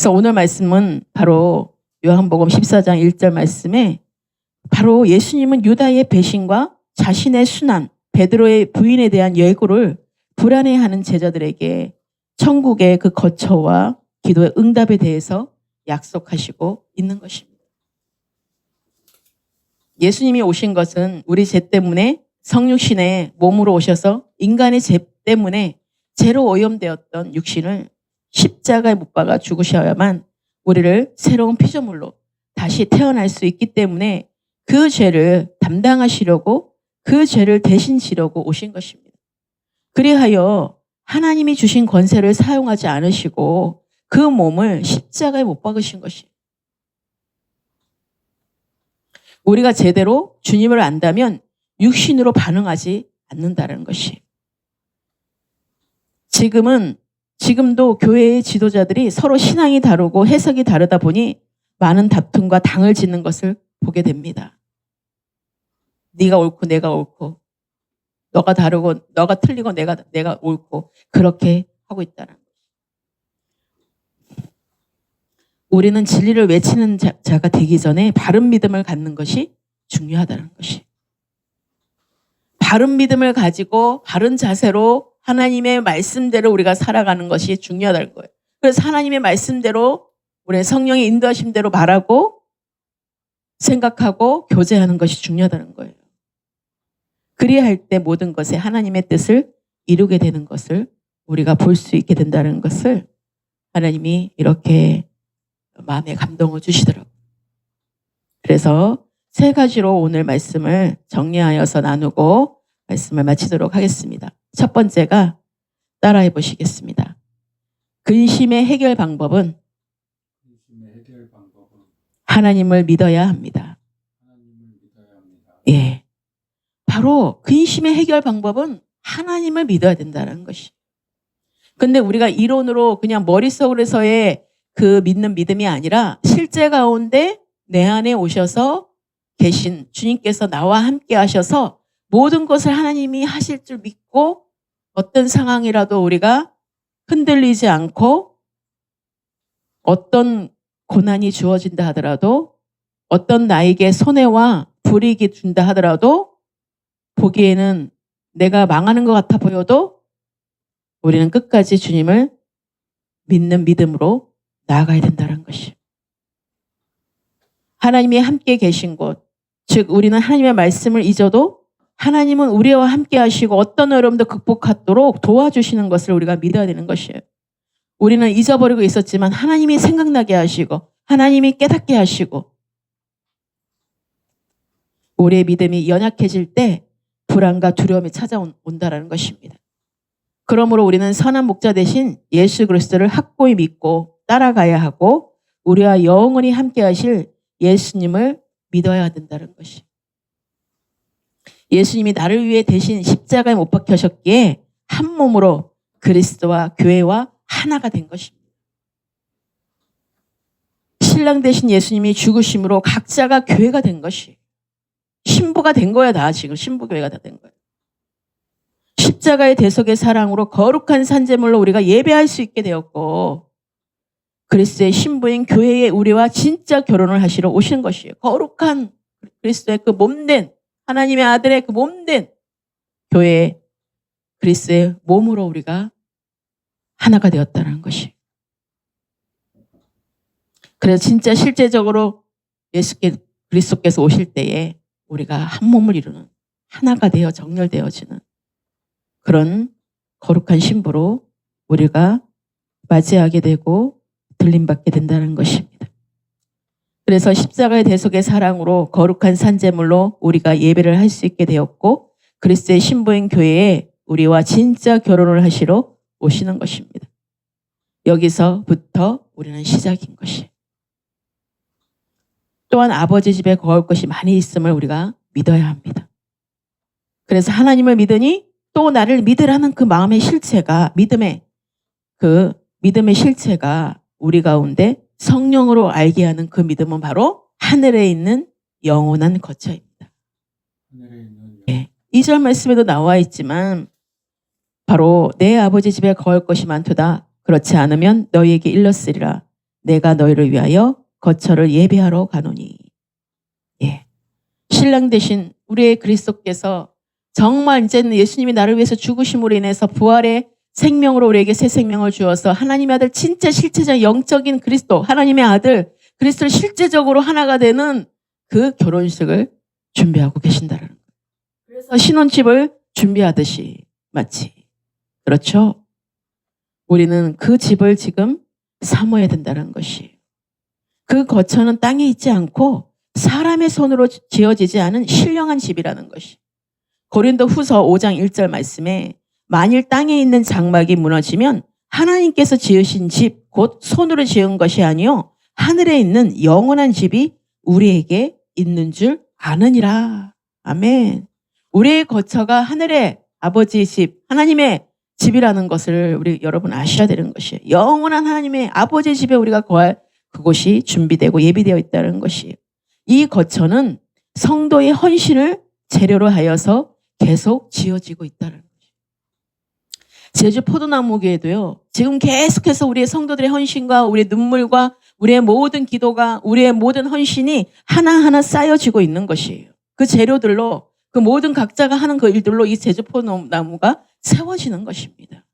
그래서 오늘 말씀은 바로 요한복음 14장 1절 말씀에 바로 예수님은 유다의 배신과 자신의 순환, 베드로의 부인에 대한 예고를 불안해하는 제자들에게 천국의 그 거처와 기도의 응답에 대해서 약속하시고 있는 것입니다. 예수님이 오신 것은 우리 죄 때문에 성육신의 몸으로 오셔서 인간의 죄 때문에 죄로 오염되었던 육신을 십자가에 못 박아 죽으셔야만 우리를 새로운 피조물로 다시 태어날 수 있기 때문에 그 죄를 담당하시려고 그 죄를 대신 지려고 오신 것입니다. 그리하여 하나님이 주신 권세를 사용하지 않으시고 그 몸을 십자가에 못 박으신 것이에요. 우리가 제대로 주님을 안다면 육신으로 반응하지 않는다는 것이에요. 지금도 교회의 지도자들이 서로 신앙이 다르고 해석이 다르다 보니 많은 다툼과 당을 짓는 것을 보게 됩니다. 네가 옳고 내가 옳고 너가 다르고 너가 틀리고 내가 옳고 그렇게 하고 있다는 거예요. 우리는 진리를 외치는 자가 되기 전에 바른 믿음을 갖는 것이 중요하다는 것이. 바른 믿음을 가지고 바른 자세로 하나님의 말씀대로 우리가 살아가는 것이 중요하다는 거예요. 그래서 하나님의 말씀대로 우리의 성령의 인도하심대로 말하고 생각하고 교제하는 것이 중요하다는 거예요. 그리할 때 모든 것에 하나님의 뜻을 이루게 되는 것을 우리가 볼 수 있게 된다는 것을 하나님이 이렇게 마음에 감동을 주시더라고요. 그래서 세 가지로 오늘 말씀을 정리하여서 나누고 말씀을 마치도록 하겠습니다. 첫 번째가 따라해 보시겠습니다. 근심의 해결 방법은 하나님을 믿어야 합니다. 예. 바로 근심의 해결 방법은 하나님을 믿어야 된다는 것이. 근데 우리가 이론으로 그냥 머릿속으로서의 그 믿는 믿음이 아니라 실제 가운데 내 안에 오셔서 계신 주님께서 나와 함께 하셔서 모든 것을 하나님이 하실 줄 믿고 어떤 상황이라도 우리가 흔들리지 않고 어떤 고난이 주어진다 하더라도 어떤 나에게 손해와 불이익이 준다 하더라도 보기에는 내가 망하는 것 같아 보여도 우리는 끝까지 주님을 믿는 믿음으로 나아가야 된다는 것이. 하나님이 함께 계신 곳, 즉 우리는 하나님의 말씀을 잊어도 하나님은 우리와 함께 하시고 어떤 어려움도 극복하도록 도와주시는 것을 우리가 믿어야 되는 것이에요. 우리는 잊어버리고 있었지만 하나님이 생각나게 하시고 하나님이 깨닫게 하시고 우리의 믿음이 연약해질 때 불안과 두려움이 찾아온다는 것입니다. 그러므로 우리는 선한 목자 대신 예수 그리스도를 확고히 믿고 따라가야 하고 우리와 영원히 함께 하실 예수님을 믿어야 된다는 것이. 예수님이 나를 위해 대신 십자가에 못 박히셨기에 한 몸으로 그리스도와 교회와 하나가 된 것입니다. 신랑 대신 예수님이 죽으심으로 각자가 교회가 된 것이. 신부가 된 거야 다 지금 신부교회가 다 된 거야. 십자가의 대속의 사랑으로 거룩한 산제물로 우리가 예배할 수 있게 되었고 그리스도의 신부인 교회의 우리와 진짜 결혼을 하시러 오신 것이에요. 거룩한 그리스도의 그 몸된 하나님의 아들의 그 몸된 교회 그리스도의 몸으로 우리가 하나가 되었다는 것이. 그래서 진짜 실제적으로 그리스도께서 오실 때에 우리가 한 몸을 이루는 하나가 되어 정렬되어지는 그런 거룩한 신부로 우리가 맞이하게 되고 들림받게 된다는 것입니다. 그래서 십자가의 대속의 사랑으로 거룩한 산제물로 우리가 예배를 할 수 있게 되었고 그리스도의 신부인 교회에 우리와 진짜 결혼을 하시러 오시는 것입니다. 여기서부터 우리는 시작인 것이에요. 또한 아버지 집에 거할 것이 많이 있음을 우리가 믿어야 합니다. 그래서 하나님을 믿으니 또 나를 믿으라는 그 마음의 실체가 믿음의 실체가 우리 가운데 성령으로 알게 하는 그 믿음은 바로 하늘에 있는 영원한 거처입니다. 네. 2절 말씀에도 나와 있지만 바로 내 아버지 집에 거할 것이 많도다. 그렇지 않으면 너희에게 일렀으리라. 내가 너희를 위하여 거처를 예비하러 가노니. 예. 신랑 되신 우리의 그리스도께서 정말 이제는 예수님이 나를 위해서 죽으심으로 인해서 부활의 생명으로 우리에게 새 생명을 주어서 하나님의 아들 진짜 실제적 영적인 그리스도 하나님의 아들 그리스도를 실제적으로 하나가 되는 그 결혼식을 준비하고 계신다는 거예요. 그래서 신혼집을 준비하듯이 마치 그렇죠? 우리는 그 집을 지금 삼아야 된다는 것이 그 거처는 땅에 있지 않고 사람의 손으로 지어지지 않은 신령한 집이라는 것이 고린도 후서 5장 1절 말씀에 만일 땅에 있는 장막이 무너지면 하나님께서 지으신 집, 곧 손으로 지은 것이 아니요 하늘에 있는 영원한 집이 우리에게 있는 줄 아느니라. 아멘. 우리의 거처가 하늘의 아버지의 집, 하나님의 집이라는 것을 우리 여러분 아셔야 되는 것이에요. 영원한 하나님의 아버지의 집에 우리가 거할 그곳이 준비되고 예비되어 있다는 것이에요. 이 거처는 성도의 헌신을 재료로 하여서 계속 지어지고 있다는 거예요. 제주 포도나무교회도요. 지금 계속해서 우리의 성도들의 헌신과 우리의 눈물과 우리의 모든 기도가 우리의 모든 헌신이 하나하나 쌓여지고 있는 것이에요. 그 재료들로 그 모든 각자가 하는 그 일들로 이 제주 포도나무가 세워지는 것입니다.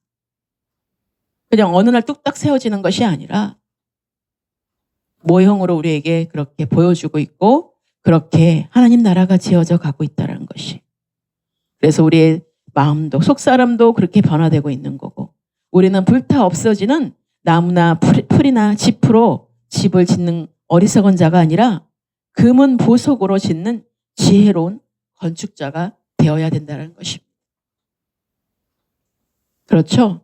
그냥 어느 날 뚝딱 세워지는 것이 아니라 모형으로 우리에게 그렇게 보여주고 있고 그렇게 하나님 나라가 지어져 가고 있다는 것이. 그래서 우리의 마음도 속사람도 그렇게 변화되고 있는 거고 우리는 불타 없어지는 나무나 풀이나 짚으로 집을 짓는 어리석은 자가 아니라 금은 보석으로 짓는 지혜로운 건축자가 되어야 된다는 것입니다. 그렇죠?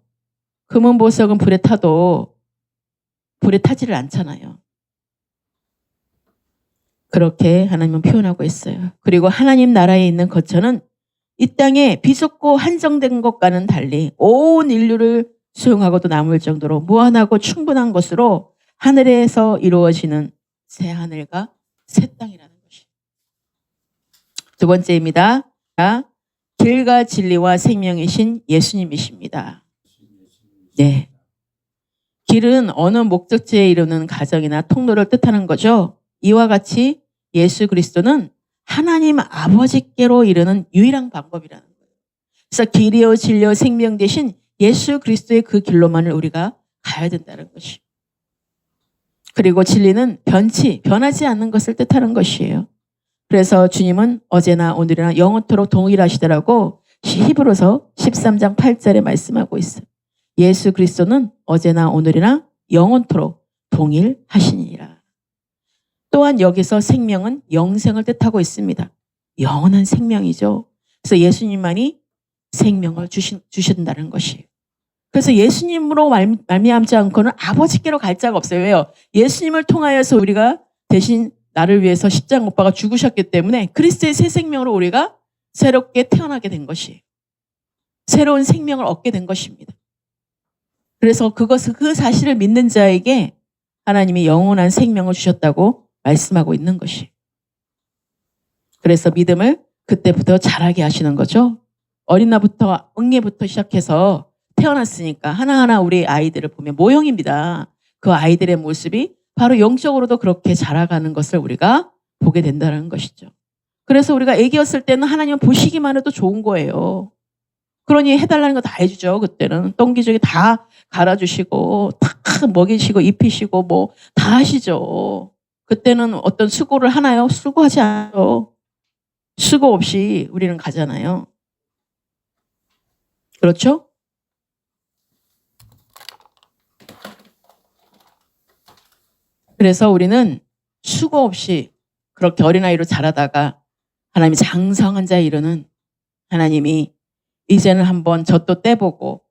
금은 보석은 불에 타도 불에 타지를 않잖아요. 그렇게 하나님은 표현하고 있어요. 그리고 하나님 나라에 있는 거처는 이 땅에 비좁고 한정된 것과는 달리 온 인류를 수용하고도 남을 정도로 무한하고 충분한 것으로 하늘에서 이루어지는 새 하늘과 새 땅이라는 것이. 두 번째입니다. 길과 진리와 생명이신 예수님이십니다. 네. 길은 어느 목적지에 이르는 가정이나 통로를 뜻하는 거죠. 이와 같이 예수 그리스도는 하나님 아버지께로 이르는 유일한 방법이라는 거예요. 그래서 길이요 진리요 생명 대신 예수 그리스도의 그 길로만을 우리가 가야 된다는 것이. 그리고 진리는 변하지 않는 것을 뜻하는 것이에요. 그래서 주님은 어제나 오늘이나 영원토록 동일하시더라고 히브리서 13장 8절에 말씀하고 있어요. 예수 그리스도는 어제나 오늘이나 영원토록 동일하시니라. 또한 여기서 생명은 영생을 뜻하고 있습니다. 영원한 생명이죠. 그래서 예수님만이 생명을 주신다는 것이에요. 그래서 예수님으로 말미암지 않고는 아버지께로 갈 자가 없어요. 왜요? 예수님을 통하여서 우리가 대신 나를 위해서 십자가 못 박아 죽으셨기 때문에 그리스도의 새 생명으로 우리가 새롭게 태어나게 된 것이에요. 새로운 생명을 얻게 된 것입니다. 그래서 그 사실을 믿는 자에게 하나님이 영원한 생명을 주셨다고 말씀하고 있는 것이. 그래서 믿음을 그때부터 자라게 하시는 거죠. 어린 날부터 응애부터 시작해서 태어났으니까 하나하나 우리 아이들을 보면 모형입니다. 그 아이들의 모습이 바로 영적으로도 그렇게 자라가는 것을 우리가 보게 된다는 것이죠. 그래서 우리가 애기였을 때는 하나님은 보시기만 해도 좋은 거예요. 그러니 해달라는 거 다 해주죠. 그때는 똥기저귀 다 갈아주시고 다 먹이시고 입히시고 뭐 다 하시죠. 그때는 어떤 수고를 하나요? 수고하지 않아요. 수고 없이 우리는 가잖아요. 그렇죠? 그래서 우리는 수고 없이 그렇게 어린아이로 자라다가 하나님이 장성한 자에 이르는 하나님이 이제는 한번 젖도 떼보고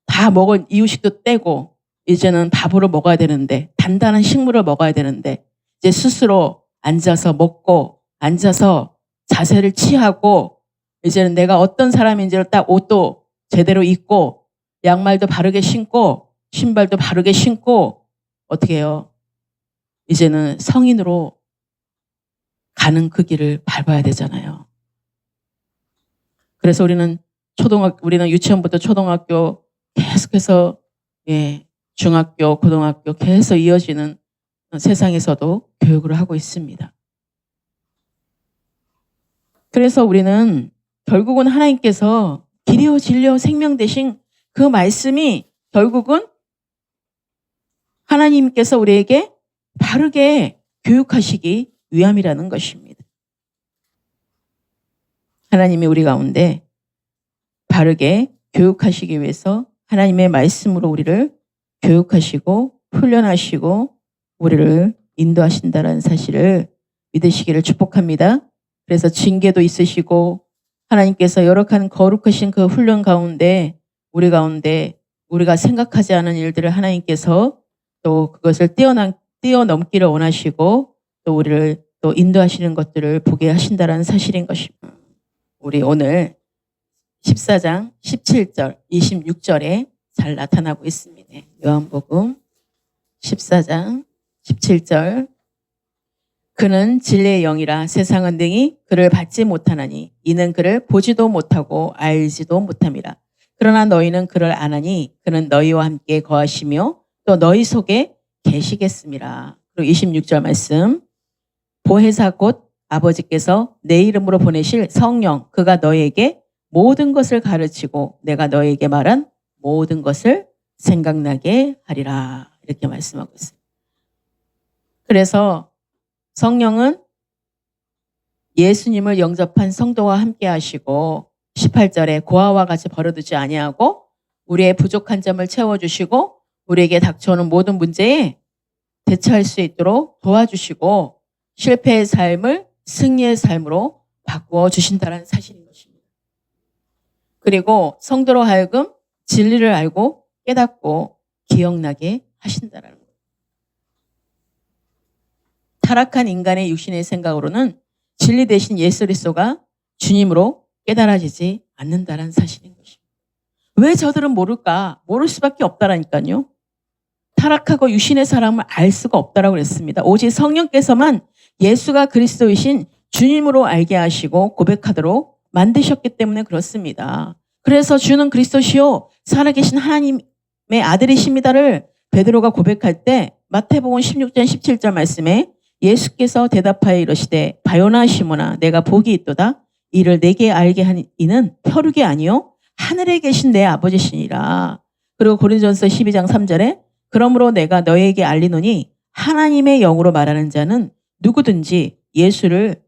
다 먹은 이유식도 떼고 이제는 밥으로 먹어야 되는데 단단한 식물을 먹어야 되는데 이제 스스로 앉아서 먹고 앉아서 자세를 취하고 이제는 내가 어떤 사람인지를 딱 옷도 제대로 입고 양말도 바르게 신고 신발도 바르게 신고 어떻게 해요? 이제는 성인으로 가는 그 길을 밟아야 되잖아요. 그래서 우리는 유치원부터 초등학교 계속해서 중학교, 고등학교 계속 이어지는 세상에서도 교육을 하고 있습니다. 그래서 우리는 결국은 하나님께서 길이요 진리요 생명 되신 그 말씀이 결국은 하나님께서 우리에게 바르게 교육하시기 위함이라는 것입니다. 하나님이 우리 가운데 바르게 교육하시기 위해서 하나님의 말씀으로 우리를 교육하시고 훈련하시고 우리를 인도하신다는 사실을 믿으시기를 축복합니다. 그래서 징계도 있으시고 하나님께서 열악한 거룩하신 그 훈련 가운데 우리 가운데 우리가 생각하지 않은 일들을 하나님께서 또 그것을 뛰어넘기를 원하시고 또 우리를 또 인도하시는 것들을 보게 하신다는 사실인 것입니다. 우리 오늘 14장 17절 26절에 잘 나타나고 있습니다. 요한복음 14장 17절 그는 진리의 영이라 세상은 능히 그를 받지 못하나니 이는 그를 보지도 못하고 알지도 못함이라. 그러나 너희는 그를 아나니 그는 너희와 함께 거하시며 또 너희 속에 계시겠습니다. 그리고 26절 말씀 보혜사 곧 아버지께서 내 이름으로 보내실 성령 그가 너희에게 모든 것을 가르치고 내가 너희에게 말한 모든 것을 생각나게 하리라. 이렇게 말씀하고 있어요. 그래서 성령은 예수님을 영접한 성도와 함께 하시고 18절에 고아와 같이 버려두지 아니하고 우리의 부족한 점을 채워주시고 우리에게 닥쳐오는 모든 문제에 대처할 수 있도록 도와주시고 실패의 삶을 승리의 삶으로 바꾸어 주신다는 사실인 것입니다. 그리고 성도로 하여금 진리를 알고 깨닫고 기억나게 하신다는 것. 타락한 인간의 육신의 생각으로는 진리 대신 예수 그리스도가 주님으로 깨달아지지 않는다는 사실인 것입니다. 왜 저들은 모를까? 모를 수밖에 없다라니까요. 타락하고 육신의 사람을 알 수가 없다라고 그랬습니다. 오직 성령께서만 예수가 그리스도이신 주님으로 알게 하시고 고백하도록 만드셨기 때문에 그렇습니다. 그래서 주는 그리스도시요 살아계신 하나님의 아들이십니다를 베드로가 고백할 때 마태복음 16장 17절 말씀에 예수께서 대답하여 이르시되 바요나 시몬아 내가 복이 있도다 이를 내게 알게 한 이는 혈육이 아니요 하늘에 계신 내 아버지시니라. 그리고 고린도전서 12장 3절에 그러므로 내가 너희에게 알리노니 하나님의 영으로 말하는 자는 누구든지 예수를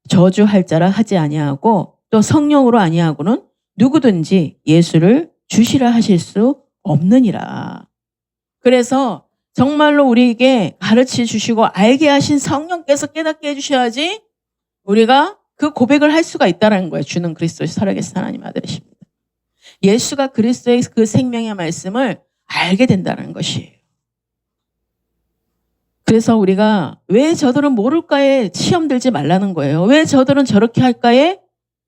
저주할 자라 하지 아니하고 또 성령으로 아니하고는 누구든지 예수를 주시라 하실 수 없느니라. 그래서 정말로 우리에게 가르쳐 주시고 알게 하신 성령께서 깨닫게 해주셔야지 우리가 그 고백을 할 수가 있다는 거예요. 주는 그리스도의 살아계신 하나님 아들이십니다. 예수가 그리스도의 그 생명의 말씀을 알게 된다는 것이에요. 그래서 우리가 왜 저들은 모를까에 시험 들지 말라는 거예요. 왜 저들은 저렇게 할까에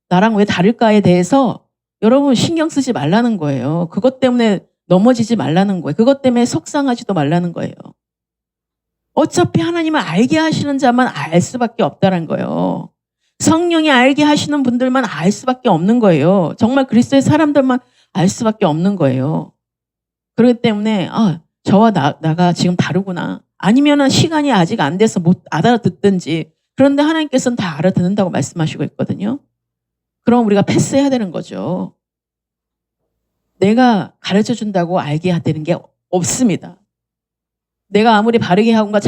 나랑 왜 다를까에 대해서 여러분 신경 쓰지 말라는 거예요. 그것 때문에 넘어지지 말라는 거예요. 그것 때문에 속상하지도 말라는 거예요. 어차피 하나님은 알게 하시는 자만 알 수밖에 없다는 거예요. 성령이 알게 하시는 분들만 알 수밖에 없는 거예요. 정말 그리스도의 사람들만 알 수밖에 없는 거예요. 그렇기 때문에 저와 나가 지금 다르구나. 아니면은 시간이 아직 안 돼서 못 알아듣든지 그런데 하나님께서는 다 알아듣는다고 말씀하시고 있거든요. 그럼 우리가 패스해야 되는 거죠. 내가 가르쳐준다고 알게 되는 게 없습니다. 내가 아무리 바르게 하고가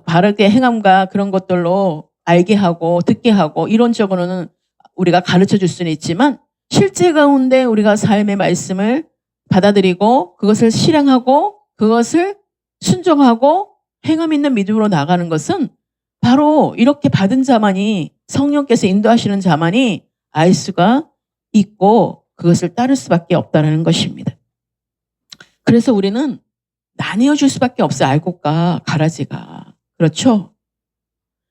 바르게 행함과 그런 것들로 알게 하고 듣게 하고 이론적으로는 우리가 가르쳐줄 수는 있지만 실제 가운데 우리가 삶의 말씀을 받아들이고 그것을 실행하고 그것을 순종하고 행함 있는 믿음으로 나가는 것은 바로 이렇게 받은 자만이 성령께서 인도하시는 자만이 알 수가 있고 그것을 따를 수밖에 없다는 것입니다. 그래서 우리는 나뉘어 줄 수밖에 없어요. 알곡과 가라지가. 그렇죠?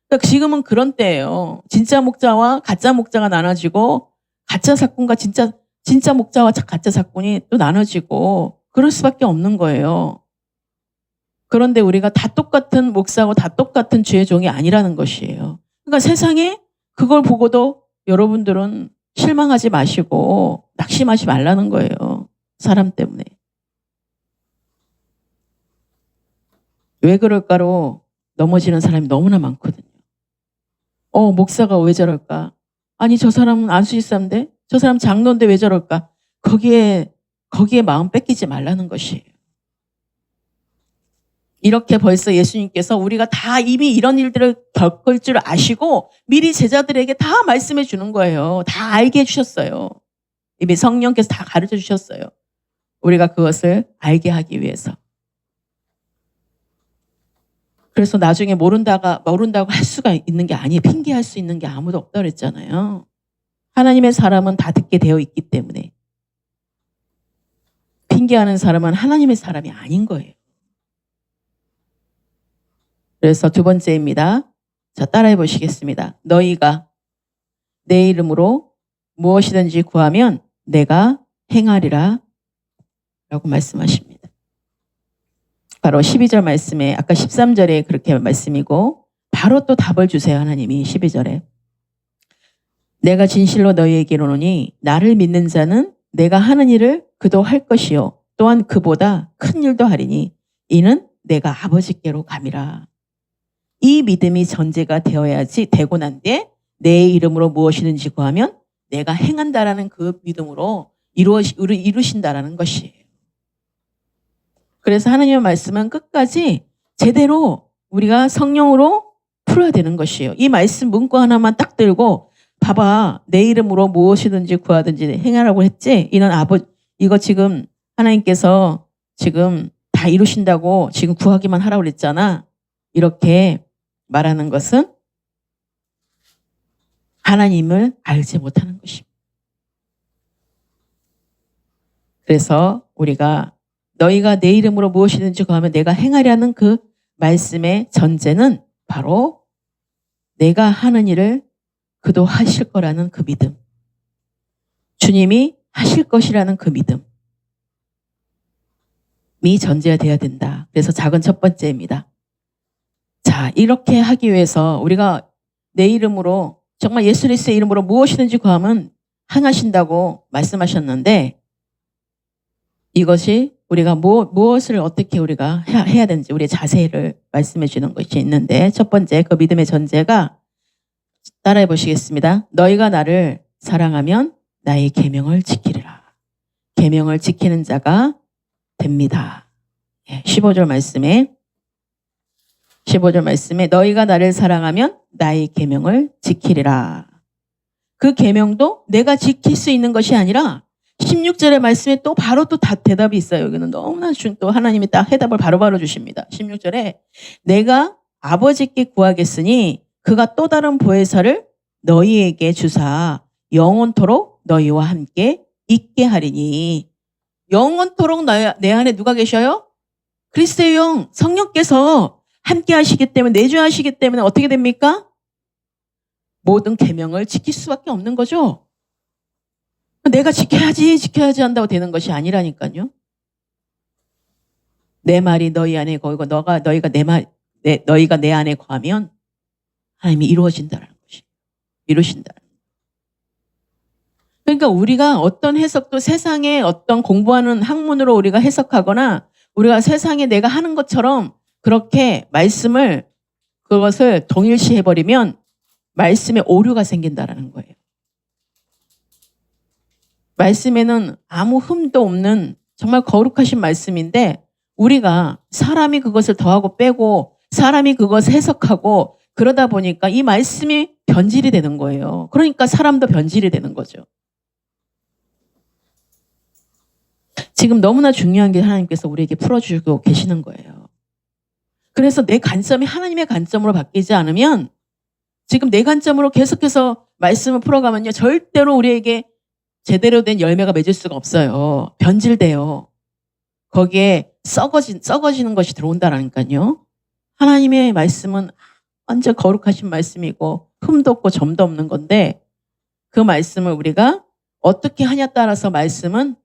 그러니까 지금은 그런 때예요. 진짜 목자와 가짜 목자가 나눠지고 가짜 사꾼과 진짜 목자와 가짜 사꾼이 또 나눠지고 그럴 수밖에 없는 거예요. 그런데 우리가 다 똑같은 목사고 다 똑같은 주의 종이 아니라는 것이에요. 그러니까 세상에 그걸 보고도 여러분들은 실망하지 마시고 낙심하지 말라는 거예요. 사람 때문에. 왜 그럴까로 넘어지는 사람이 너무나 많거든요. 목사가 왜 저럴까? 아니, 저 사람은 안수집사인데? 저 사람 장로인데 왜 저럴까? 거기에 마음 뺏기지 말라는 것이에요. 이렇게 벌써 예수님께서 우리가 다 이미 이런 일들을 겪을 줄 아시고 미리 제자들에게 다 말씀해 주는 거예요. 다 알게 해주셨어요. 이미 성령께서 다 가르쳐 주셨어요. 우리가 그것을 알게 하기 위해서. 그래서 나중에 모른다고 할 수가 있는 게 아니에요. 핑계할 수 있는 게 아무도 없다고 그랬잖아요. 하나님의 사람은 다 듣게 되어 있기 때문에. 핑계하는 사람은 하나님의 사람이 아닌 거예요. 그래서 두 번째입니다. 자, 따라해 보시겠습니다. 너희가 내 이름으로 무엇이든지 구하면 내가 행하리라 라고 말씀하십니다. 바로 12절 말씀에 아까 13절에 그렇게 말씀이고 바로 또 답을 주세요. 하나님이 12절에. 내가 진실로 너희에게 이르노니 나를 믿는 자는 내가 하는 일을 그도 할 것이요 또한 그보다 큰 일도 하리니 이는 내가 아버지께로 감이라. 이 믿음이 전제가 되어야지 되고 난 뒤에 내 이름으로 무엇이든지 구하면 내가 행한다라는 그 믿음으로 이루신다라는 것이에요. 그래서 하나님의 말씀은 끝까지 제대로 우리가 성령으로 풀어야 되는 것이에요. 이 말씀 문구 하나만 딱 들고 봐봐, 내 이름으로 무엇이든지 구하든지 행하라고 했지? 이거 지금 하나님께서 지금 다 이루신다고 지금 구하기만 하라고 그랬잖아. 이렇게 말하는 것은 하나님을 알지 못하는 것입니다. 그래서 우리가 너희가 내 이름으로 무엇이든지 구하면 내가 행하려는 그 말씀의 전제는 바로 내가 하는 일을 그도 하실 거라는 그 믿음. 주님이 하실 것이라는 그 믿음이 전제가 돼야 된다. 그래서 작은 첫 번째입니다. 자, 이렇게 하기 위해서 우리가 내 이름으로 정말 예수 그리스도의 이름으로 무엇이든지 구하면 행하신다고 말씀하셨는데 이것이 우리가 무엇을 어떻게 우리가 해야 되는지 우리의 자세를 말씀해 주는 것이 있는데 첫 번째 그 믿음의 전제가 따라해 보시겠습니다. 너희가 나를 사랑하면 나의 계명을 지키리라. 계명을 지키는 자가 됩니다. 15절 말씀에 너희가 나를 사랑하면 나의 계명을 지키리라. 그 계명도 내가 지킬 수 있는 것이 아니라 16절의 말씀에 또 바로 또 대답이 있어요. 여기는 너무나 또 하나님이 딱 해답을 바로바로 주십니다. 16절에 내가 아버지께 구하겠으니 그가 또 다른 보혜사를 너희에게 주사 영원토록 너희와 함께 있게 하리니. 영원토록 내 안에 누가 계셔요? 그리스도의 영 성령께서 함께 하시기 때문에 내주하시기 때문에 어떻게 됩니까? 모든 계명을 지킬 수밖에 없는 거죠. 내가 지켜야지 한다고 되는 것이 아니라니까요. 내 말이 너희 안에 거이고 너희가 내 안에 거하면 하나님이 이루어진다는 것이 이루신다. 그러니까 우리가 어떤 해석도 세상에 어떤 공부하는 학문으로 우리가 해석하거나 우리가 세상에 내가 하는 것처럼 그렇게 그것을 동일시해버리면 말씀에 오류가 생긴다는 거예요. 말씀에는 아무 흠도 없는 정말 거룩하신 말씀인데 우리가 사람이 그것을 더하고 빼고 사람이 그것을 해석하고 그러다 보니까 이 말씀이 변질이 되는 거예요. 그러니까 사람도 변질이 되는 거죠. 지금 너무나 중요한 게 하나님께서 우리에게 풀어주고 계시는 거예요. 그래서 내 관점이 하나님의 관점으로 바뀌지 않으면 지금 내 관점으로 계속해서 말씀을 풀어가면요. 절대로 우리에게 제대로 된 열매가 맺을 수가 없어요. 변질돼요. 거기에 썩어지는 것이 들어온다라니까요. 하나님의 말씀은 완전 거룩하신 말씀이고 흠도 없고 점도 없는 건데 그 말씀을 우리가 어떻게 하냐에 따라서 말씀은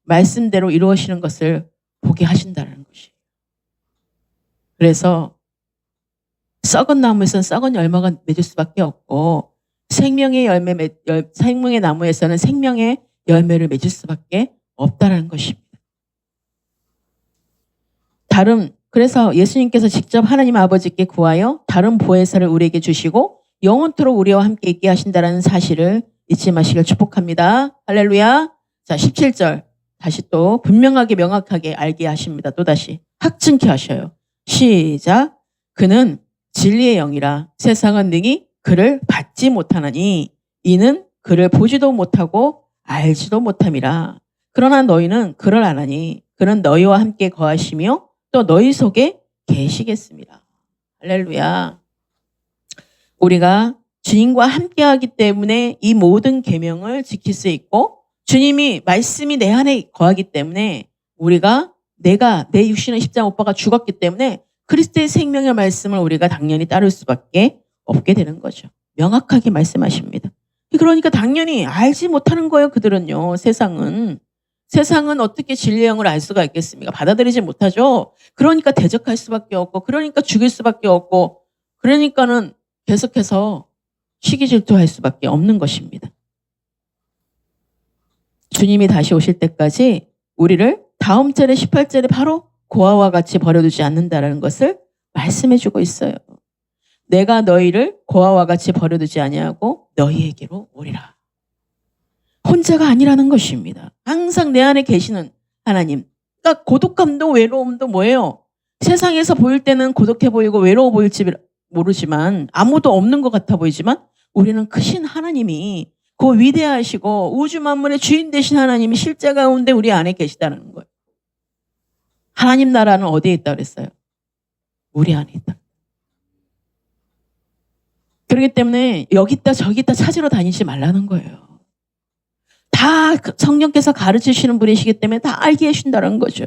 말씀대로 이루어지는 것을 보게 하신다는 것이에요. 그래서 썩은 나무에서는 썩은 열매가 맺을 수밖에 없고 생명의 나무에서는 생명의 열매를 맺을 수밖에 없다는 것입니다. 다른 그래서 예수님께서 직접 하나님 아버지께 구하여 다른 보혜사를 우리에게 주시고 영원토록 우리와 함께 있게 하신다는 사실을 잊지 마시길 축복합니다. 할렐루야. 자, 17절. 다시 또 분명하게 명확하게 알게 하십니다. 또다시 확증케 하셔요. 시작. 그는 진리의 영이라 세상은 능히 그를 받지 못하나니 이는 그를 보지도 못하고 알지도 못함이라. 그러나 너희는 그를 아나니 그는 너희와 함께 거하시며 또 너희 속에 계시겠습니다. 할렐루야. 우리가 주님과 함께하기 때문에 이 모든 계명을 지킬 수 있고 주님이 말씀이 내 안에 거하기 때문에 우리가 내 육신의 십자가 오빠가 죽었기 때문에 그리스도의 생명의 말씀을 우리가 당연히 따를 수밖에 없게 되는 거죠. 명확하게 말씀하십니다. 그러니까 당연히 알지 못하는 거예요. 그들은요. 세상은 어떻게 진리의 영을 알 수가 있겠습니까? 받아들이지 못하죠. 그러니까 대적할 수밖에 없고 그러니까 죽일 수밖에 없고 그러니까는 계속해서 시기 질투할 수밖에 없는 것입니다. 주님이 다시 오실 때까지 우리를 다음 절에 18절에 바로 고아와 같이 버려두지 않는다는 것을 말씀해주고 있어요. 내가 너희를 고아와 같이 버려두지 아니하고 너희에게로 오리라. 혼자가 아니라는 것입니다. 항상 내 안에 계시는 하나님. 그러니까 고독감도 외로움도 뭐예요? 세상에서 보일 때는 고독해 보이고 외로워 보일지 모르지만 아무도 없는 것 같아 보이지만 우리는 크신 하나님이 그 위대하시고 우주 만물의 주인 되신 하나님이 실제 가운데 우리 안에 계시다는 거예요. 하나님 나라는 어디에 있다 그랬어요? 우리 안에 있다. 그렇기 때문에 여기 있다 저기 있다 찾으러 다니지 말라는 거예요. 다 성령께서 가르치시는 분이시기 때문에 다 알게 해준다는 거죠.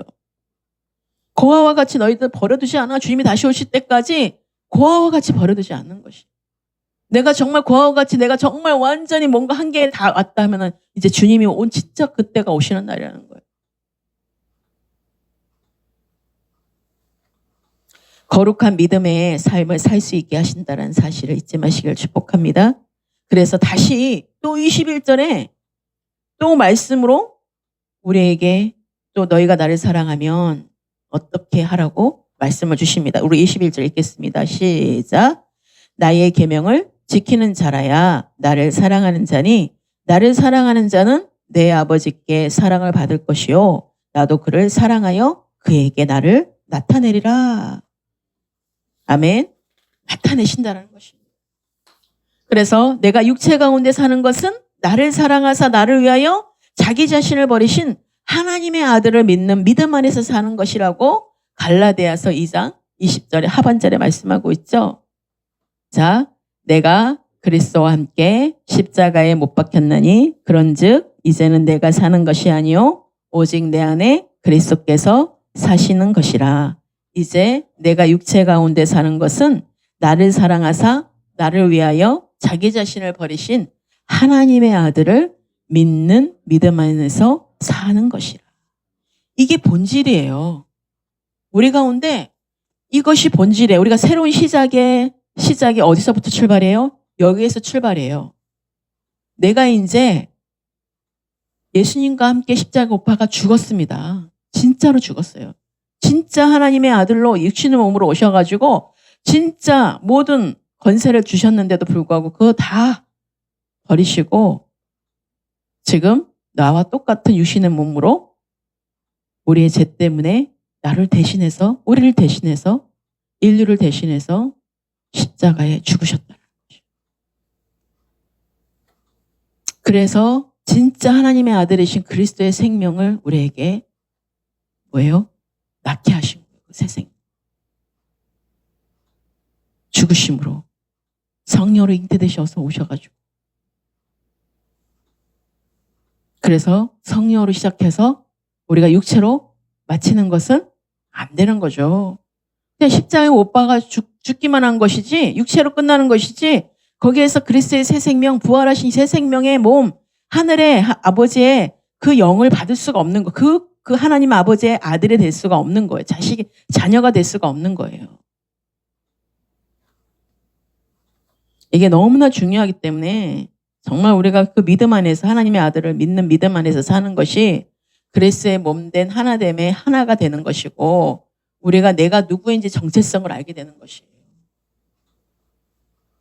고아와 같이 너희들 버려두지 않아. 주님이 다시 오실 때까지 고아와 같이 버려두지 않는 것이. 내가 정말 고아와 같이 내가 정말 완전히 뭔가 한계에 다 왔다 하면은 이제 주님이 온 진짜 그때가 오시는 날이라는 거예요. 거룩한 믿음의 삶을 살 수 있게 하신다는 사실을 잊지 마시길 축복합니다. 그래서 다시 또 21절에 또 말씀으로 우리에게 또 너희가 나를 사랑하면 어떻게 하라고 말씀을 주십니다. 우리 21절 읽겠습니다. 시작. 나의 계명을 지키는 자라야 나를 사랑하는 자니 나를 사랑하는 자는 내 아버지께 사랑을 받을 것이요 나도 그를 사랑하여 그에게 나를 나타내리라. 아멘. 나타내신다는 것입니다. 그래서 내가 육체 가운데 사는 것은 나를 사랑하사 나를 위하여 자기 자신을 버리신 하나님의 아들을 믿는 믿음 안에서 사는 것이라고 갈라디아서 2장 20절에 하반절에 말씀하고 있죠. 자, 내가 그리스도와 함께 십자가에 못 박혔나니 그런즉 이제는 내가 사는 것이 아니요 오직 내 안에 그리스도께서 사시는 것이라. 이제 내가 육체 가운데 사는 것은 나를 사랑하사 나를 위하여 자기 자신을 버리신 하나님의 아들을 믿는 믿음 안에서 사는 것이라. 이게 본질이에요. 우리 가운데 이것이 본질이에요. 우리가 새로운 시작이 어디서부터 출발해요? 여기에서 출발해요. 내가 이제 예수님과 함께 십자가 오빠가 죽었습니다. 진짜로 죽었어요. 진짜 하나님의 아들로 육신의 몸으로 오셔가지고 진짜 모든 권세를 주셨는데도 불구하고 그거 다 버리시고 지금 나와 똑같은 육신의 몸으로 우리의 죄 때문에 나를 대신해서 우리를 대신해서 인류를 대신해서 십자가에 죽으셨다는 거죠. 그래서 진짜 하나님의 아들이신 그리스도의 생명을 우리에게 뭐예요? 낳게 하신 거예요. 새 생명. 죽으심으로 성령으로 잉태되셔서 오셔가지고 그래서 성령으로 시작해서 우리가 육체로 마치는 것은 안 되는 거죠. 그냥 십자가에 못 박아 죽기만 한 것이지 육체로 끝나는 것이지 거기에서 그리스도의 새 생명 부활하신 새 생명의 몸 하늘의 아버지의 그 영을 받을 수가 없는 거. 그 하나님 아버지의 아들이 될 수가 없는 거예요. 자녀가 될 수가 없는 거예요. 이게 너무나 중요하기 때문에 정말 우리가 그 믿음 안에서 하나님의 아들을 믿는 믿음 안에서 사는 것이 그리스도의 몸된 하나됨의 하나가 되는 것이고 우리가 내가 누구인지 정체성을 알게 되는 것이에요.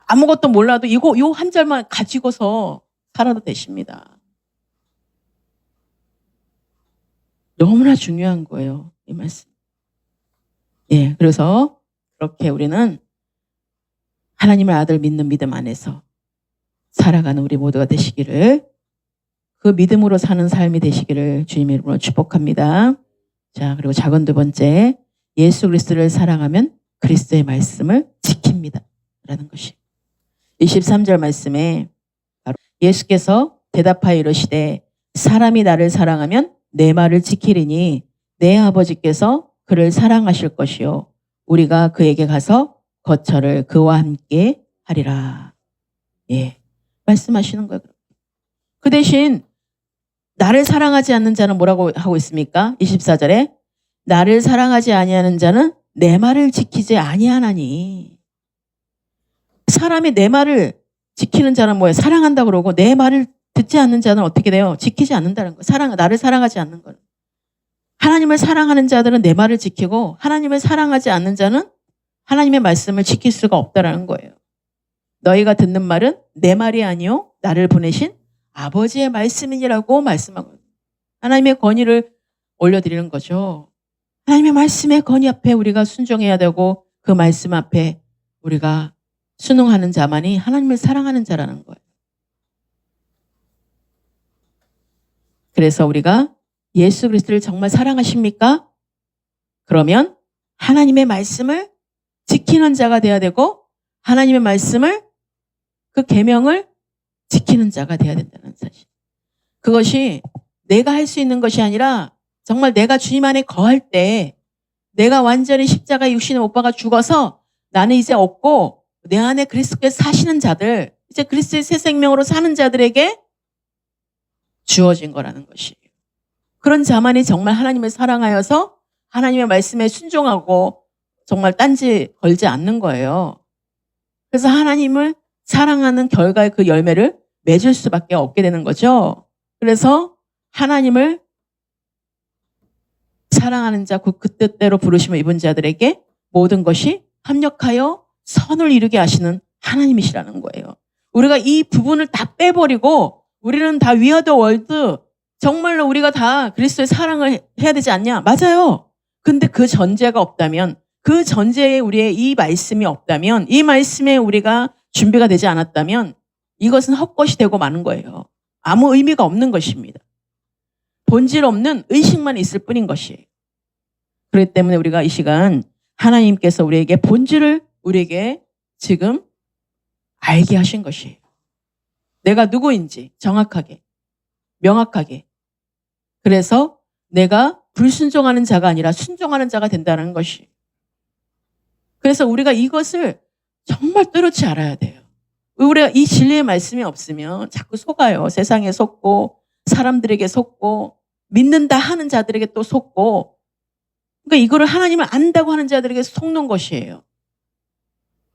아무것도 몰라도 요 한 절만 가지고서 살아도 되십니다. 너무나 중요한 거예요, 이 말씀. 예, 그래서 그렇게 우리는 하나님의 아들 믿는 믿음 안에서 살아가는 우리 모두가 되시기를, 그 믿음으로 사는 삶이 되시기를 주님의 이름으로 축복합니다. 자, 그리고 작은 두 번째, 예수 그리스도를 사랑하면 그리스도의 말씀을 지킵니다 라는 것이 23절 말씀에 바로 예수께서 대답하여 이르시되 사람이 나를 사랑하면 내 말을 지키리니 내 아버지께서 그를 사랑하실 것이요 우리가 그에게 가서 거처를 그와 함께 하리라. 예, 말씀하시는 거예요. 그 대신 나를 사랑하지 않는 자는 뭐라고 하고 있습니까? 24절에 나를 사랑하지 아니하는 자는 내 말을 지키지 아니하나니. 사람이 내 말을 지키는 자는 뭐예요? 사랑한다 그러고 내 말을 듣지 않는 자는 어떻게 돼요? 지키지 않는다는 거예요. 나를 사랑하지 않는 거예요. 하나님을 사랑하는 자들은 내 말을 지키고 하나님을 사랑하지 않는 자는 하나님의 말씀을 지킬 수가 없다라는 거예요. 너희가 듣는 말은 내 말이 아니요 나를 보내신 아버지의 말씀이라고 말씀하고 하나님의 권위를 올려드리는 거죠. 하나님의 말씀의 권위 앞에 우리가 순종해야 되고 그 말씀 앞에 우리가 순응하는 자만이 하나님을 사랑하는 자라는 거예요. 그래서 우리가 예수 그리스도를 정말 사랑하십니까? 그러면 하나님의 말씀을 지키는 자가 돼야 되고 하나님의 말씀을 그 계명을 지키는 자가 돼야 된다는 사실. 그것이 내가 할 수 있는 것이 아니라 정말 내가 주님 안에 거할 때 내가 완전히 십자가의 육신의 못 박아 죽어서 나는 이제 없고 내 안에 그리스도께서 사시는 자들, 이제 그리스도의 새 생명으로 사는 자들에게 주어진 거라는 것이에요. 그런 자만이 정말 하나님을 사랑하여서 하나님의 말씀에 순종하고 정말 딴지 걸지 않는 거예요. 그래서 하나님을 사랑하는 결과의 그 열매를 맺을 수밖에 없게 되는 거죠. 그래서 하나님을 사랑하는 자, 그 뜻대로 부르심을 입은 자들에게 모든 것이 합력하여 선을 이루게 하시는 하나님이시라는 거예요. 우리가 이 부분을 다 빼버리고 우리는 다 We are the world, 정말로 우리가 다 그리스도의 사랑을 해야 되지 않냐? 맞아요. 근데 그 전제가 없다면, 그 전제에 우리의 이 말씀이 없다면, 이 말씀에 우리가 준비가 되지 않았다면 이것은 헛것이 되고 마는 거예요. 아무 의미가 없는 것입니다. 본질 없는 의식만 있을 뿐인 것이에요. 그렇기 때문에 우리가 이 시간 하나님께서 우리에게 본질을 우리에게 지금 알게 하신 것이에요. 내가 누구인지 정확하게, 명확하게. 그래서 내가 불순종하는 자가 아니라 순종하는 자가 된다는 것이. 그래서 우리가 이것을 정말 뚜렷이 알아야 돼요. 우리가 이 진리의 말씀이 없으면 자꾸 속아요. 세상에 속고 사람들에게 속고 믿는다 하는 자들에게 또 속고, 그러니까 이거를 하나님을 안다고 하는 자들에게 속는 것이에요.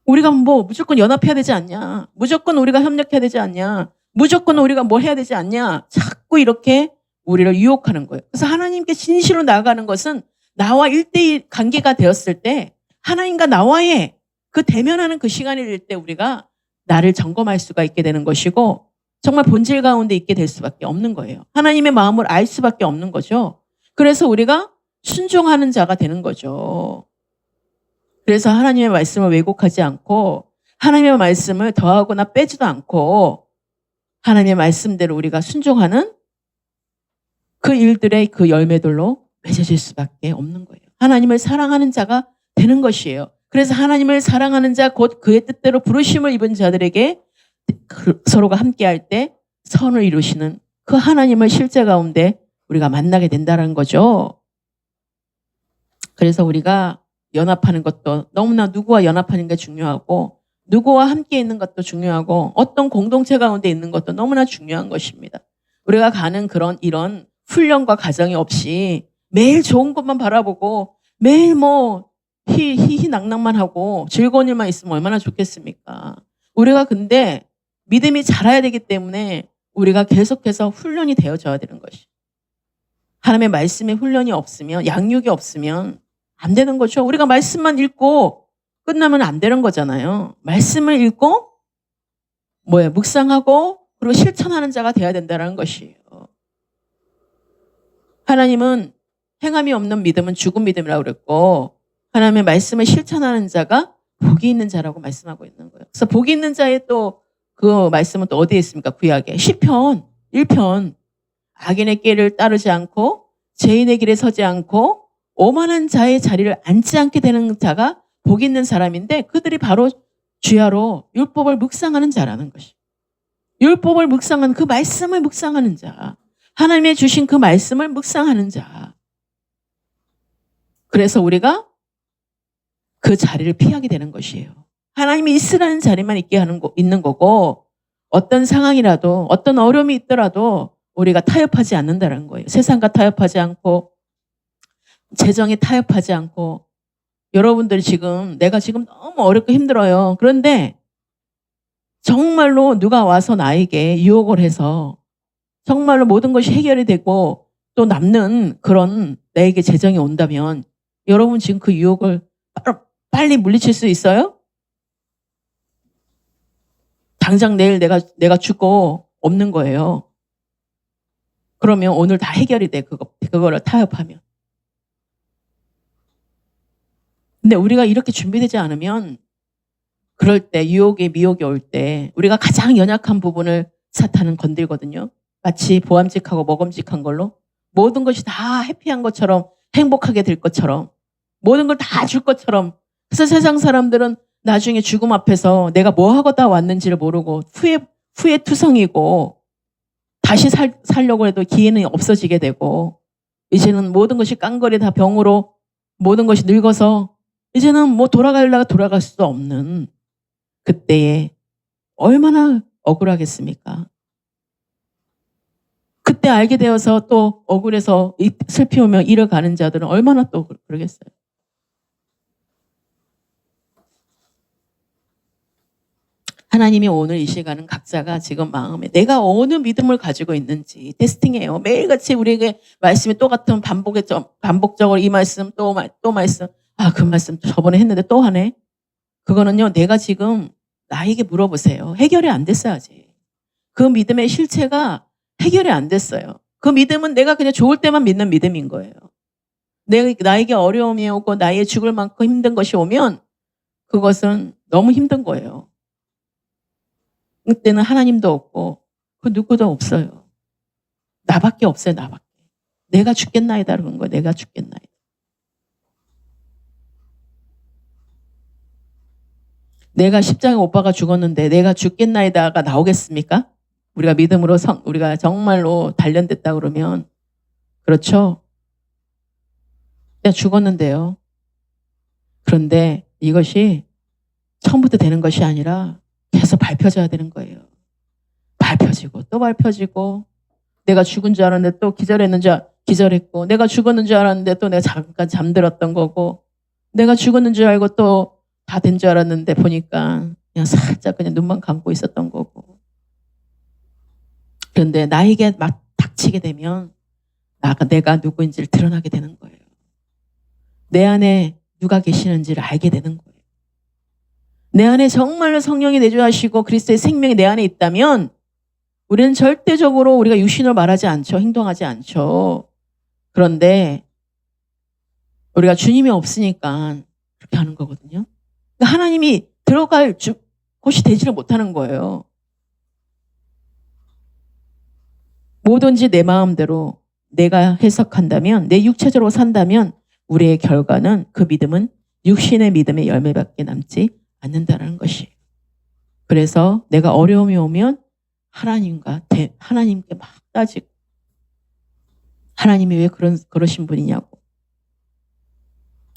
우리가 뭐 무조건 연합해야 되지 않냐? 무조건 우리가 협력해야 되지 않냐? 무조건 우리가 뭐 해야 되지 않냐? 자꾸 이렇게 우리를 유혹하는 거예요. 그래서 하나님께 진실로 나아가는 것은 나와 1대1 관계가 되었을 때 하나님과 나와의 그 대면하는 그 시간일 때 우리가 나를 점검할 수가 있게 되는 것이고 정말 본질 가운데 있게 될 수밖에 없는 거예요. 하나님의 마음을 알 수밖에 없는 거죠. 그래서 우리가 순종하는 자가 되는 거죠. 그래서 하나님의 말씀을 왜곡하지 않고 하나님의 말씀을 더하거나 빼지도 않고 하나님의 말씀대로 우리가 순종하는 그 일들의 그 열매들로 맺어질 수밖에 없는 거예요. 하나님을 사랑하는 자가 되는 것이에요. 그래서 하나님을 사랑하는 자, 곧 그의 뜻대로 부르심을 입은 자들에게 서로가 함께할 때 선을 이루시는 그 하나님을 실제 가운데 우리가 만나게 된다는 거죠. 그래서 우리가 연합하는 것도 너무나 누구와 연합하는 게 중요하고 누구와 함께 있는 것도 중요하고 어떤 공동체 가운데 있는 것도 너무나 중요한 것입니다. 우리가 가는 이런 훈련과 과정이 없이 매일 좋은 것만 바라보고 매일 뭐 희희낙낙만 하고 즐거운 일만 있으면 얼마나 좋겠습니까? 우리가 근데 믿음이 자라야 되기 때문에 우리가 계속해서 훈련이 되어져야 되는 것이. 하나님의 말씀에 훈련이 없으면, 양육이 없으면 안 되는 거죠. 우리가 말씀만 읽고 끝나면 안 되는 거잖아요. 말씀을 읽고 묵상하고 그리고 실천하는 자가 돼야 된다는 것이에요. 하나님은 행함이 없는 믿음은 죽은 믿음이라고 그랬고 하나님의 말씀을 실천하는 자가 복이 있는 자라고 말씀하고 있는 거예요. 그래서 복이 있는 자의 또 그 말씀은 또 어디에 있습니까? 구약에 시편 1편 악인의 길을 따르지 않고 죄인의 길에 서지 않고 오만한 자의 자리를 앉지 않게 되는 자가 복 있는 사람인데 그들이 바로 주야로 율법을 묵상하는 자라는 것이. 율법을 묵상하는 그 말씀을 묵상하는 자. 하나님의 주신 그 말씀을 묵상하는 자. 그래서 우리가 그 자리를 피하게 되는 것이에요. 하나님이 있으라는 자리만 있는 거고 어떤 상황이라도 어떤 어려움이 있더라도 우리가 타협하지 않는다는 거예요. 세상과 타협하지 않고 재정에 타협하지 않고 여러분들이 내가 지금 너무 어렵고 힘들어요. 그런데 정말로 누가 와서 나에게 유혹을 해서 정말로 모든 것이 해결이 되고 또 남는 그런 나에게 재정이 온다면 여러분 지금 그 유혹을 빨리 물리칠 수 있어요? 당장 내일 내가 죽고 없는 거예요. 그러면 오늘 다 해결이 돼. 그거를 타협하면. 근데 우리가 이렇게 준비되지 않으면 그럴 때 미혹이 올 때 우리가 가장 연약한 부분을 사탄은 건들거든요. 마치 보암직하고 먹음직한 걸로 모든 것이 다 해피한 것처럼 행복하게 될 것처럼 모든 걸 다 줄 것처럼 그래서 세상 사람들은 나중에 죽음 앞에서 내가 뭐 하고 다 왔는지를 모르고 후회 투성이고 다시 살려고 해도 기회는 없어지게 되고 이제는 모든 것이 깡거리 다 병으로 모든 것이 늙어서 이제는 돌아가려고 돌아갈 수도 없는 그때에 얼마나 억울하겠습니까? 그때 알게 되어서 또 억울해서 슬피 오며 잃어가는 자들은 얼마나 또 그러겠어요. 하나님이 오늘 이 시간은 각자가 지금 마음에 내가 어느 믿음을 가지고 있는지 테스팅해요. 매일같이 우리에게 말씀이 똑같은 반복적으로 이 말씀 또 말씀 그 말씀 저번에 했는데 또 하네. 그거는요 내가 지금 나에게 물어보세요. 해결이 안 됐어야지. 그 믿음의 실체가 해결이 안 됐어요. 그 믿음은 내가 그냥 좋을 때만 믿는 믿음인 거예요. 나에게 어려움이 오고 나의 죽을 만큼 힘든 것이 오면 그것은 너무 힘든 거예요. 그때는 하나님도 없고 그 누구도 없어요. 나밖에 없어요. 나밖에. 내가 죽겠나이다 그런 거예요. 내가 죽겠나이다. 내가 십장의 오빠가 죽었는데 내가 죽겠나이다가 나오겠습니까? 우리가 믿음으로 우리가 정말로 단련됐다 그러면 그렇죠? 내가 죽었는데요. 그런데 이것이 처음부터 되는 것이 아니라 계속 밟혀져야 되는 거예요. 밟혀지고 또 밟혀지고 내가 죽은 줄 알았는데 또 기절했고 내가 죽었는 줄 알았는데 또 내가 잠깐 잠들었던 거고 내가 죽었는 줄 알고 또 다 된 줄 알았는데 보니까 그냥 살짝 그냥 눈만 감고 있었던 거고 그런데 나에게 막 닥치게 되면 내가 누구인지를 드러나게 되는 거예요. 내 안에 누가 계시는지를 알게 되는 거예요. 내 안에 정말로 성령이 내주하시고 그리스도의 생명이 내 안에 있다면 우리는 절대적으로 우리가 육신으로 말하지 않죠. 행동하지 않죠. 그런데 우리가 주님이 없으니까 그렇게 하는 거거든요. 그러니까 하나님이 들어갈 곳이 되지를 못하는 거예요. 뭐든지 내 마음대로 내가 해석한다면 내 육체적으로 산다면 우리의 결과는 그 믿음은 육신의 믿음의 열매밖에 남지 않는다는 것이. 그래서 내가 어려움이 오면 하나님께 막 따지고 하나님이 왜 그러신 분이냐고.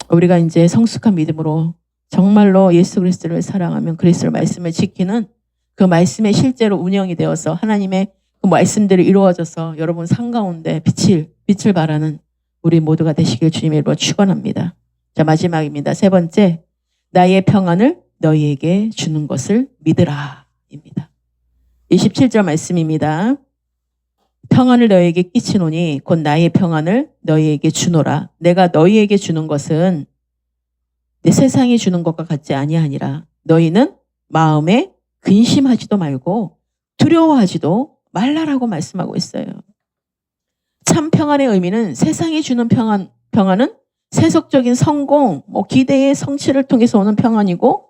우리가 이제 성숙한 믿음으로 정말로 예수 그리스도를 사랑하면 그리스도의 말씀을 지키는 그 말씀의 실제로 운영이 되어서 하나님의 그 말씀들이 이루어져서 여러분 삶 가운데 빛을 발하는 우리 모두가 되시길 주님의 이름으로 축원합니다. 자, 마지막입니다. 세 번째, 나의 평안을 너희에게 주는 것을 믿으라 입니다. 27절 말씀입니다. 평안을 너희에게 끼치노니 곧 나의 평안을 너희에게 주노라. 내가 너희에게 주는 것은 내 세상이 주는 것과 같지 아니하니라. 너희는 마음에 근심하지도 말고 두려워하지도 말라라고 말씀하고 있어요. 참 평안의 의미는 세상이 주는 평안은 세속적인 성공, 기대의 성취를 통해서 오는 평안이고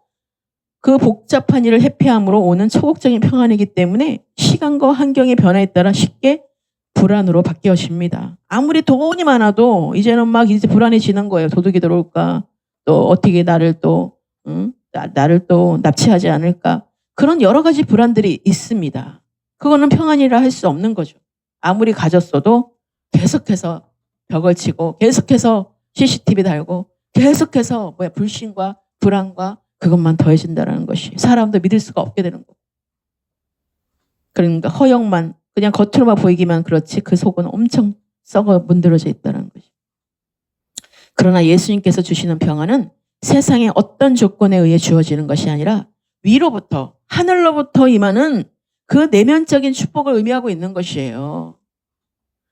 그 복잡한 일을 회피함으로 오는 초국적인 평안이기 때문에 시간과 환경의 변화에 따라 쉽게 불안으로 바뀌어집니다. 아무리 돈이 많아도 이제는 막 이제 불안해지는 거예요. 도둑이 들어올까? 또 어떻게 나를 또 납치하지 않을까? 그런 여러 가지 불안들이 있습니다. 그거는 평안이라 할 수 없는 거죠. 아무리 가졌어도 계속해서 벽을 치고 계속해서 CCTV 달고 계속해서 불신과 불안과 그것만 더해진다는 것이 사람도 믿을 수가 없게 되는 거고. 그러니까 허영만 그냥 겉으로만 보이기만 그렇지 그 속은 엄청 썩어 문드러져 있다는 것이. 그러나 예수님께서 주시는 평안은 세상의 어떤 조건에 의해 주어지는 것이 아니라 위로부터 하늘로부터 임하는 그 내면적인 축복을 의미하고 있는 것이에요.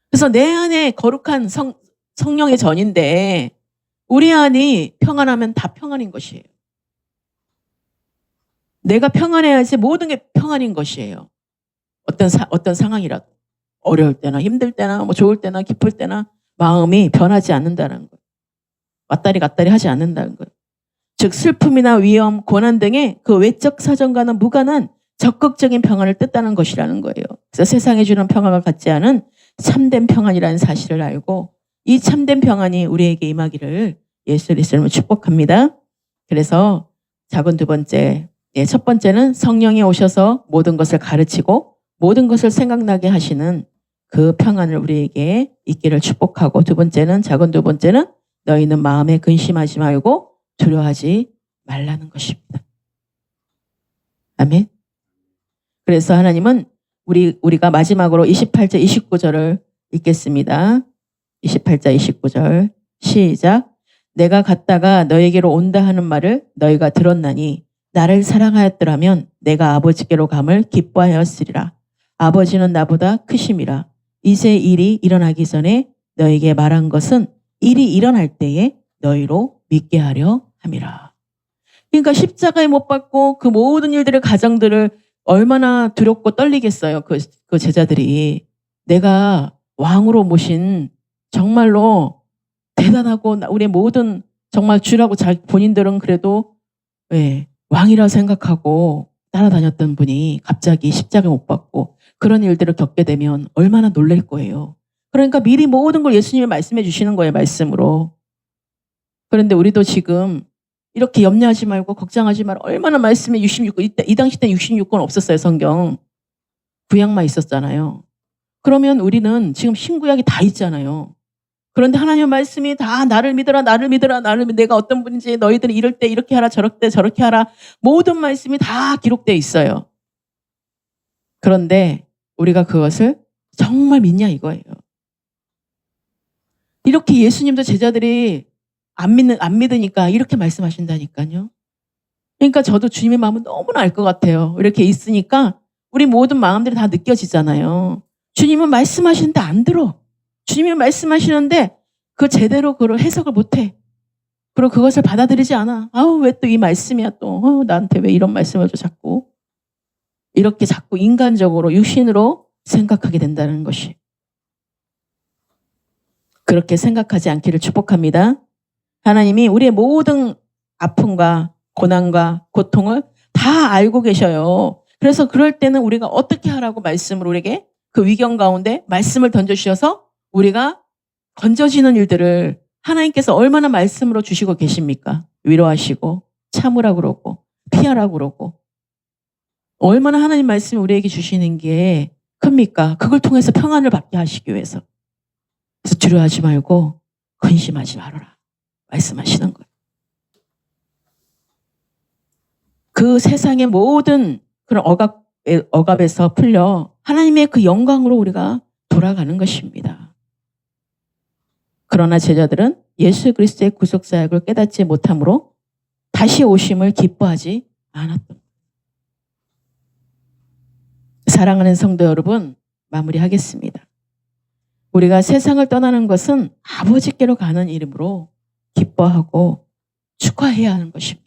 그래서 내 안에 거룩한 성령의 전인데 우리 안이 평안하면 다 평안인 것이에요. 내가 평안해야지 모든 게 평안인 것이에요. 어떤 상황이라도 어려울 때나 힘들 때나 좋을 때나 기쁠 때나 마음이 변하지 않는다는 거예요. 왔다리 갔다리 하지 않는다는 거예요. 즉 슬픔이나 위험, 고난 등의 그 외적 사정과는 무관한 적극적인 평안을 뜻하는 것이라는 거예요. 그래서 세상에 주는 평안과 같지 않은 참된 평안이라는 사실을 알고 이 참된 평안이 우리에게 임하기를 예수 그리스도로 축복합니다. 그래서 작은 두 번째, 첫 번째는 성령이 오셔서 모든 것을 가르치고 모든 것을 생각나게 하시는 그 평안을 우리에게 있기를 축복하고 작은 두 번째는 너희는 마음에 근심하지 말고 두려워하지 말라는 것입니다. 아멘. 그래서 하나님은 우리가 마지막으로 28절 29절을 읽겠습니다. 28절 29절 시작. 내가 갔다가 너에게로 온다 하는 말을 너희가 들었나니 나를 사랑하였더라면 내가 아버지께로 감을 기뻐하였으리라. 아버지는 나보다 크심이라. 이제 일이 일어나기 전에 너에게 말한 것은 일이 일어날 때에 너희로 믿게 하려 함이라. 그러니까 십자가에 못 박고 그 모든 일들의 가정들을 얼마나 두렵고 떨리겠어요. 그 제자들이. 내가 왕으로 모신 정말로 대단하고 우리의 모든 정말 주라고 본인들은 그래도 왕이라 생각하고 따라다녔던 분이 갑자기 십자가에 못 박고 그런 일들을 겪게 되면 얼마나 놀랄 거예요. 그러니까 미리 모든 걸 예수님이 말씀해 주시는 거예요. 말씀으로. 그런데 우리도 지금 이렇게 염려하지 말고 걱정하지 말고 얼마나 말씀에 66권, 이 당시 때 66권 없었어요. 성경. 구약만 있었잖아요. 그러면 우리는 지금 신구약이 다 있잖아요. 그런데 하나님의 말씀이 다 나를 믿어라, 나를 믿어라, 내가 어떤 분인지 너희들이 이럴 때 이렇게 하라, 저럴 때 저렇게 하라. 모든 말씀이 다 기록되어 있어요. 그런데 우리가 그것을 정말 믿냐 이거예요. 이렇게 예수님도 제자들이 안 믿으니까 이렇게 말씀하신다니까요. 그러니까 저도 주님의 마음은 너무나 알 것 같아요. 이렇게 있으니까 우리 모든 마음들이 다 느껴지잖아요. 주님은 말씀하시는데 안 들어. 주님이 말씀하시는데 그 제대로 그걸 해석을 못해. 그리고 그것을 받아들이지 않아. 아우 왜 또 이 말씀이야 또. 나한테 왜 이런 말씀을 줘 자꾸. 이렇게 자꾸 인간적으로 육신으로 생각하게 된다는 것이. 그렇게 생각하지 않기를 축복합니다. 하나님이 우리의 모든 아픔과 고난과 고통을 다 알고 계셔요. 그래서 그럴 때는 우리가 어떻게 하라고 말씀을 우리에게 그 위경 가운데 말씀을 던져주셔서 우리가 건져지는 일들을 하나님께서 얼마나 말씀으로 주시고 계십니까? 위로하시고 참으라고 그러고 피하라고 그러고 얼마나 하나님 말씀이 우리에게 주시는 게 큽니까? 그걸 통해서 평안을 받게 하시기 위해서. 그래서 두려워하지 말고 근심하지 말아라. 말씀하시는 거예요. 그 세상의 모든 그런 억압에서 풀려 하나님의 그 영광으로 우리가 돌아가는 것입니다. 그러나 제자들은 예수 그리스도의 구속사역을 깨닫지 못함으로 다시 오심을 기뻐하지 않았던 거예요. 사랑하는 성도 여러분, 마무리하겠습니다. 우리가 세상을 떠나는 것은 아버지께로 가는 이름으로 기뻐하고 축하해야 하는 것입니다.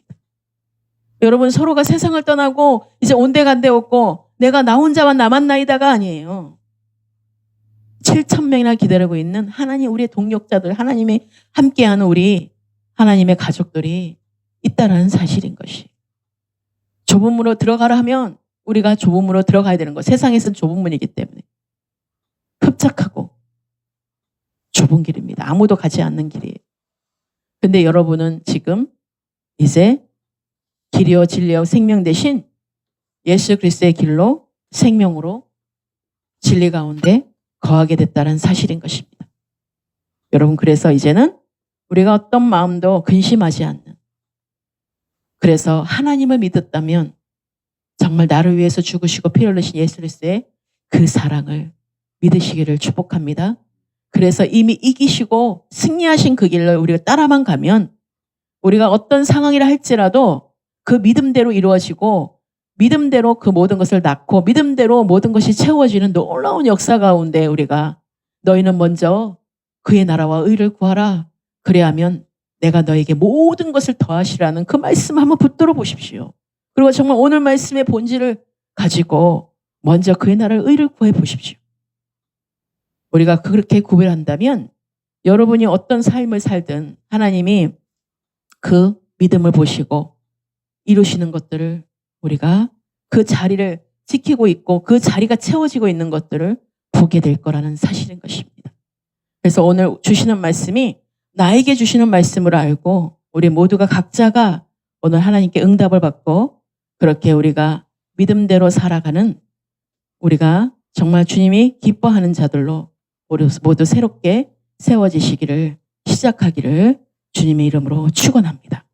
여러분, 서로가 세상을 떠나고 이제 온데간데 없고 내가 나 혼자만 남았나이다가 아니에요. 7,000명이나 기다리고 있는 하나님, 우리의 동력자들, 하나님이 함께하는 우리 하나님의 가족들이 있다라는 사실인 것이. 좁은 문으로 들어가라 하면 우리가 좁은 문으로 들어가야 되는 거. 세상에서는 좁은 문이기 때문에. 흡착하고 좁은 길입니다. 아무도 가지 않는 길이에요. 근데 여러분은 지금 이제 길이요 진리요 생명 대신 예수 그리스도의 길로 생명으로 진리 가운데 거하게 됐다는 사실인 것입니다. 여러분, 그래서 이제는 우리가 어떤 마음도 근심하지 않는, 그래서 하나님을 믿었다면 정말 나를 위해서 죽으시고 피 흘리신 예수 그리스도의 그 사랑을 믿으시기를 축복합니다. 그래서 이미 이기시고 승리하신 그 길로 우리가 따라만 가면 우리가 어떤 상황이라 할지라도 그 믿음대로 이루어지고 믿음대로 그 모든 것을 낳고 믿음대로 모든 것이 채워지는 놀라운 역사 가운데 우리가 너희는 먼저 그의 나라와 의를 구하라. 그래야면 내가 너에게 모든 것을 더하시라는 그 말씀 한번 붙들어 보십시오. 그리고 정말 오늘 말씀의 본질을 가지고 먼저 그의 나라의 의를 구해 보십시오. 우리가 그렇게 구별한다면 여러분이 어떤 삶을 살든 하나님이 그 믿음을 보시고 이루시는 것들을 우리가 그 자리를 지키고 있고 그 자리가 채워지고 있는 것들을 보게 될 거라는 사실인 것입니다. 그래서 오늘 주시는 말씀이 나에게 주시는 말씀으로 알고 우리 모두가 각자가 오늘 하나님께 응답을 받고 그렇게 우리가 믿음대로 살아가는, 우리가 정말 주님이 기뻐하는 자들로 우리 모두 새롭게 세워지시기를, 시작하기를 주님의 이름으로 축원합니다.